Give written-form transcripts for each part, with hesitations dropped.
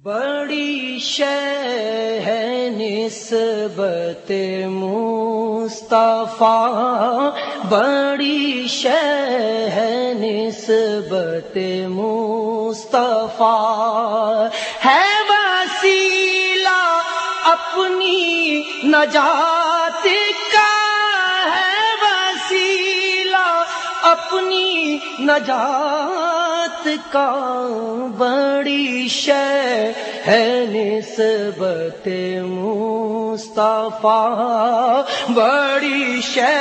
بڑی شے ہے نسبت مصطفیٰ، بڑی شے ہے نسبت مصطفیٰ، ہے وسیلہ اپنی نجات کا، ہے وسیلہ اپنی نجات کا، بڑی شے ہے نسبت مصطفیٰ، بڑی شے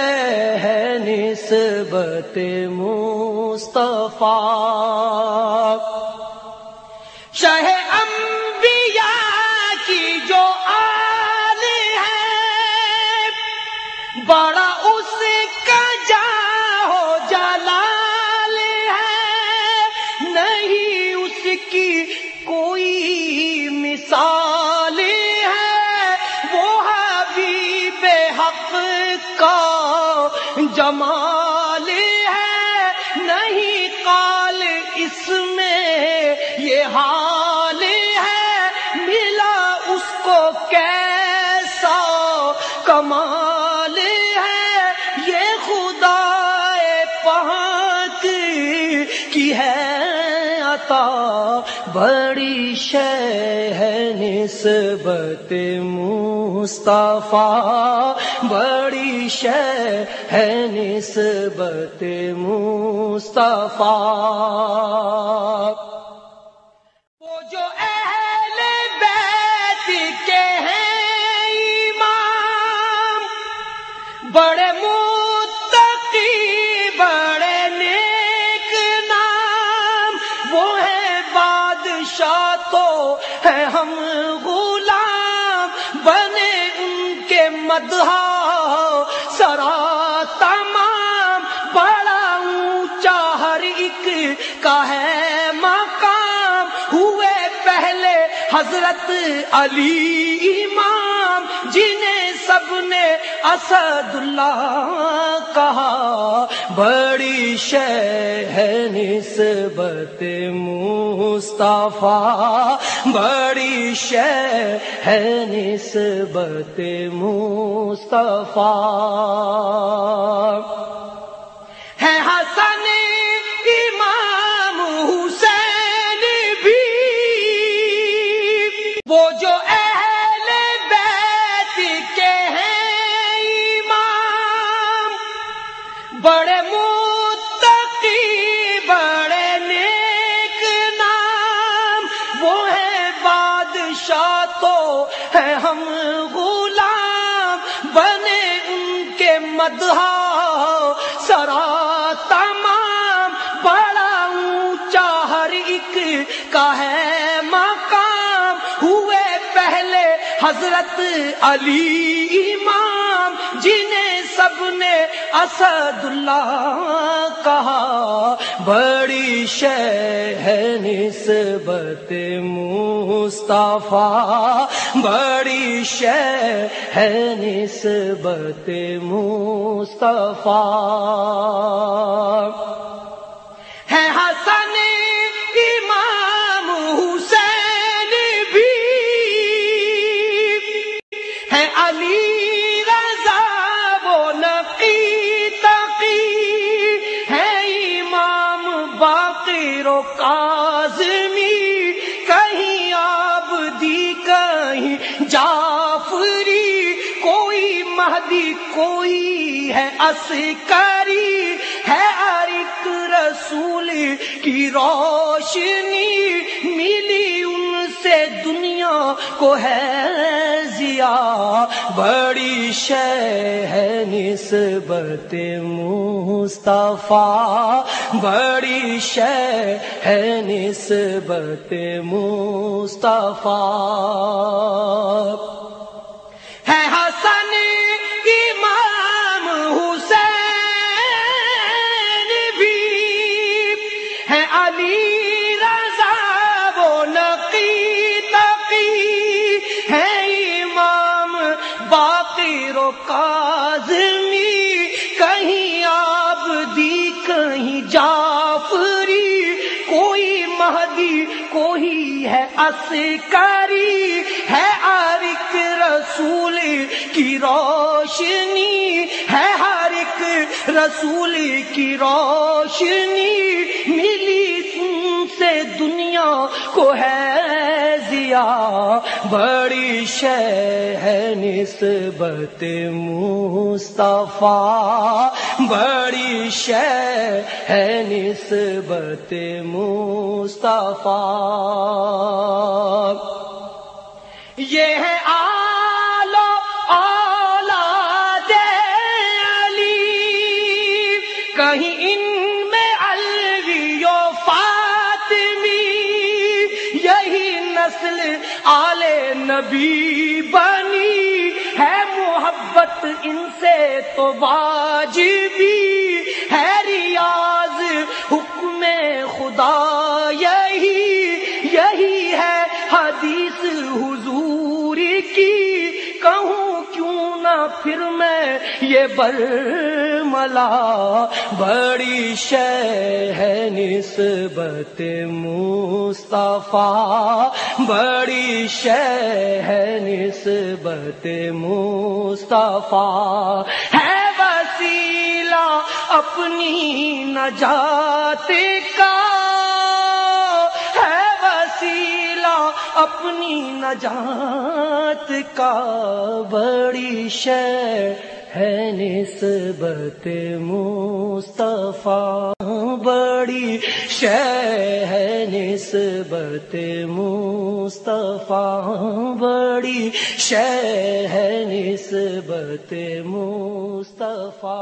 ہے نسبت مصطفیٰ، شہ انبیاء کی جو آل ہے، بڑا اس کا جاہ و جلال ہے، نہیں اس کی کوئی مثال ہے، وہ حبیب حق کا جمال ہے، نہیں قال اس میں یہ حال ہے، ملا اس کو کیسا کمال ہے، یہ خدا پاک کی ہے عطا، بڑی شے ہے نسبت مصطفیٰ، بڑی شے ہے نسبت مصطفیٰ، وہ جو اہل بیت کے ہیں امام، بڑے متقی بڑے نیک نام، وہ ہے بادشاہ تو ہے ہم غلام، بنے ان کے مدح سرا تمام، بڑا اونچا ہر ایک کا ہے مقام، ہوئے پہلے حضرت علی امام، جنہیں سب نے اسد اللہ کہا، بڑی شے ہے نسبت مصطفیٰ، بڑی شے ہے نسبت مصطفیٰ، ہے حسن امام حسین بھی، وہ جو اہل بیت کے ہیں امام، بڑے متقی بڑے نیک نام، وہ ہے بادشاہ تو ہے ہم غلام، بنے ان کے مدح سرا تمام، بڑا اونچا ہر ایک کا ہے مقام، ہوئے پہلے حضرت علی امام، جنہیں سب نے اسد اللہ کہا، بڑی شے ہے نسبت مصطفیٰ، بڑی شے ہے نسبت مصطفیٰ، ہے حسن امام حسین بھی، ہے علی رضا وہ نقی تقی، ہے امام باقر و کاظمی، کہیں عابدی کہیں جعفری، کوئی مہدی کوئی ہے عسکری، ہے ہر ایک رسول کی روشنی، ملی ان سے دنیا کو ہے ضیا، بڑی شے ہے نسبت مصطفیٰ، بڑی شے ہے نسبت مصطفیٰ، ہے حسن امام حسین بھی، ہے علی رضا وہ نقی تقی، ہے امام باقر و کاظمی، کہیں عابدی کہیں جعفری، کوئی مہدی کو ہی ہے عسکری، ہے ہر ایک رسول کی روشنی، ہے ہر ایک رسول کی روشنی، ملی تم سے دنیا کو ہے ضیا، بڑی شے ہے نسبت مصطفیٰ، بڑی شے ہے نسبت مصطفیٰ۔ یہ ہے آل و اولاد علی، کہیں ان میں علوی و فاطمی، یہی نسل آل نبی بنی، ہے محبت ان سے تو واجبی، ہے ریاض حکم خدا یہی ہے حدیث حضور کی، کہوں کیوں نہ پھر میں یہ برملا، بڑی شے ہے نسبت مصطفیٰ، بڑی شے ہے نسبت مصطفیٰ، ہے وسیلہ اپنی نجات کا، ہے وسیلہ اپنی نجات کا، بڑی شے ہے نسبت مصطفیٰ، بڑی شے ہے نسبت مصطفیٰ، بڑی شے ہے نسبت مصطفیٰ۔